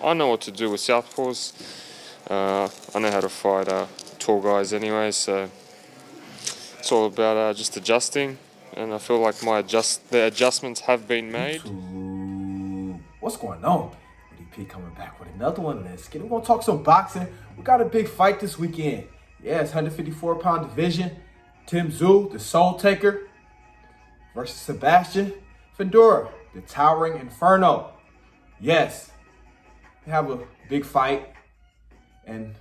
I know what to do with southpaws. I know how to fight tall guys anyway, so it's all about just adjusting. And I feel like the adjustments have been made. What's going on? WittyP coming back with another one. Let's get it. We're gonna talk some boxing. We got a big fight this weekend. Yeah, it's 154-pound division. Tszyu, the Soul Taker, versus Sebastian Fundora, the Towering Inferno. Yes, we have a big fight and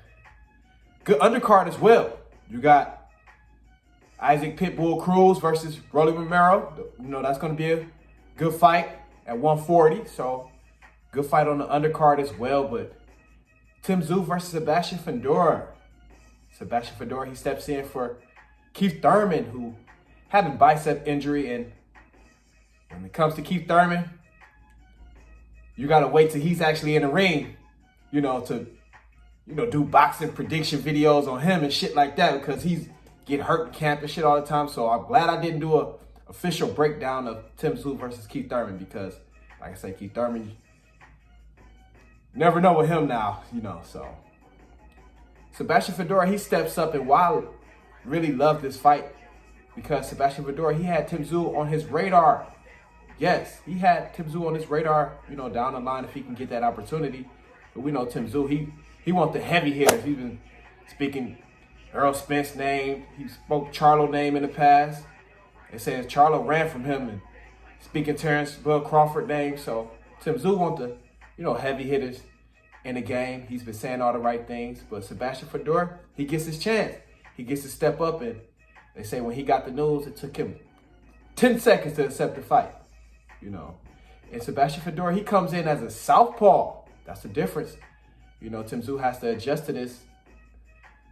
good undercard as well. You got Isaac Pitbull Cruz versus Rolly Romero. You know, that's going to be a good fight at 140. So good fight on the undercard as well. But Tszyu versus Sebastian Fundora. Sebastian Fundora, he steps in for Keith Thurman, who had a bicep injury. And when it comes to Keith Thurman, you got to wait till he's actually in the ring, to do boxing prediction videos on him and shit like that, because he's get hurt in camp and shit all the time. So I'm glad I didn't do a official breakdown of Tszyu versus Keith Thurman, because like I said, Keith Thurman, you never know with him now, so. Sebastian Fundora, he steps up, and Wild really loved this fight because Sebastian Fundora, he had Tszyu on his radar. Yes, he had Tszyu on his radar, down the line if he can get that opportunity. But we know Tszyu, he wants the heavy hitters. He's been speaking Earl Spence's name. He spoke Charlo's name in the past. They said Charlo ran from him, and speaking Terence, Crawford name. So Tszyu wants the, heavy hitters in the game. He's been saying all the right things. But Sebastian Fundora, he gets his chance. He gets to step up, and they say when he got the news, it took him 10 seconds to accept the fight. And Sebastian Fundora, he comes in as a southpaw. That's the difference. Tszyu has to adjust to this.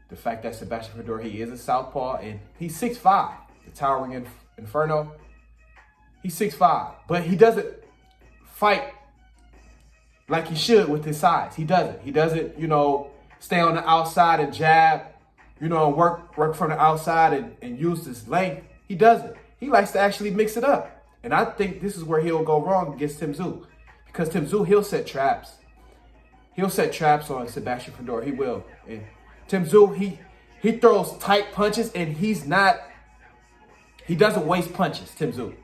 The fact that Sebastian Fundora, he is a southpaw, and he's 6'5", the Towering Inferno. He's 6'5", but he doesn't fight like he should with his size. He doesn't. He doesn't, stay on the outside and jab, work from the outside and use his length. He doesn't. He likes to actually mix it up. And I think this is where he'll go wrong against Tszyu. Because Tszyu, he'll set traps. He'll set traps on Sebastian Fundora. He will. And Tszyu, he throws tight punches, and he doesn't waste punches, Tszyu.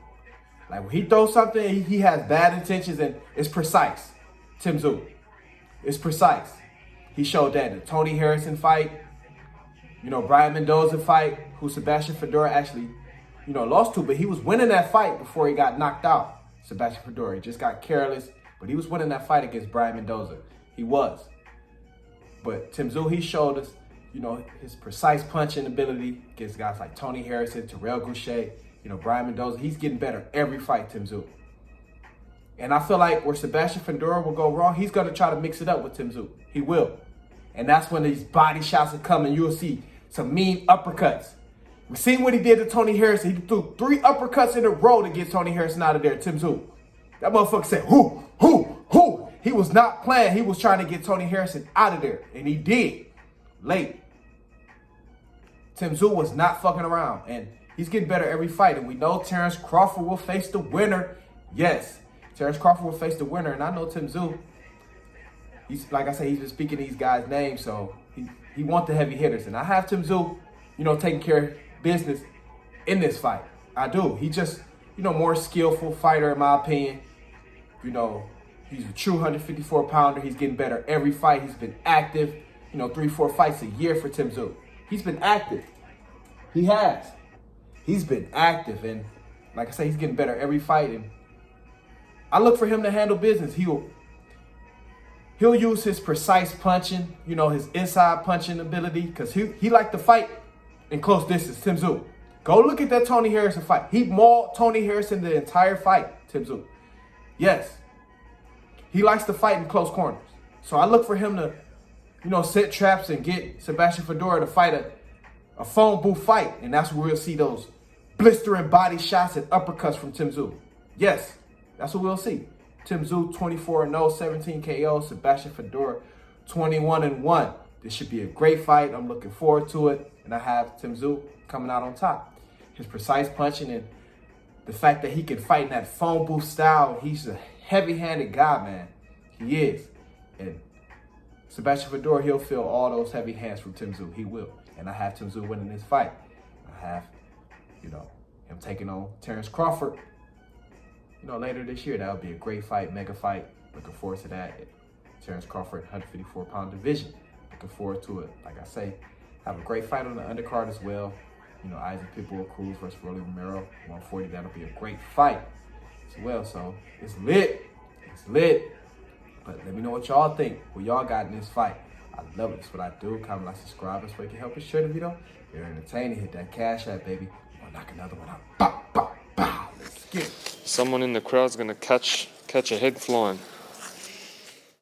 Like when he throws something, he has bad intentions, and it's precise. Tszyu. It's precise. He showed that in the Tony Harrison fight, Brian Mendoza fight, who Sebastian Fundora actually lost to, but he was winning that fight before he got knocked out. Sebastian Fundora, he just got careless, but he was winning that fight against Brian Mendoza. He was. But Tszyu, he showed us, his precise punching ability against guys like Tony Harrison, Terrell Goucher, Brian Mendoza. He's getting better every fight, Tszyu. And I feel like where Sebastian Fundora will go wrong, he's going to try to mix it up with Tszyu. He will. And that's when these body shots are coming. You'll see some mean uppercuts. We seen what he did to Tony Harrison. He threw 3 uppercuts in a row to get Tony Harrison out of there, Tszyu. That motherfucker said, who? He was not playing. He was trying to get Tony Harrison out of there. And he did. Late. Tszyu was not fucking around. And he's getting better every fight. And we know Terence Crawford will face the winner. Yes. Terence Crawford will face the winner. And I know Tszyu, he's, like I said, he's been speaking these guys' names. So he wants the heavy hitters. And I have Tszyu, taking care of business in this fight. I do. He just, more skillful fighter in my opinion. He's a true 154-pounder. He's getting better every fight. He's been active, 3-4 fights a year for Tszyu. He's been active. He has. He's been active, and like I say, he's getting better every fight. And I look for him to handle business. He'll use his precise punching, his inside punching ability, because he liked to fight in close distance, Tszyu. Go look at that Tony Harrison fight. He mauled Tony Harrison the entire fight, Tszyu. Yes. He likes to fight in close corners. So I look for him to, set traps and get Sebastian Fundora to fight a phone booth fight. And that's where we'll see those blistering body shots and uppercuts from Tszyu. Yes, that's what we'll see. Tszyu 24-0, 17 KO. Sebastian Fundora 21-1. This should be a great fight. I'm looking forward to it. And I have Tszyu coming out on top. His precise punching and the fact that he can fight in that phone booth style. He's a heavy-handed guy, man. He is. And Sebastian Fundora, he'll feel all those heavy hands from Tszyu. He will. And I have Tszyu winning this fight. I have, him taking on Terence Crawford, later this year. That would be a great fight, mega fight. Looking forward to that. Terence Crawford, 154-pound division. Looking forward to it. Like I say, have a great fight on the undercard as well. Isaac Pitbull Cruz versus Rolly Romero, 140. That'll be a great fight as well. So it's lit. It's lit. But let me know what y'all think. What y'all got in this fight. I love it. It's what I do. Comment, like, subscribe. So you can help us share the video. If you're entertaining, hit that cash app, baby. We'll knock another one out. Bow, bow, bow. Let's get it. Someone in the crowd's gonna catch a head flying.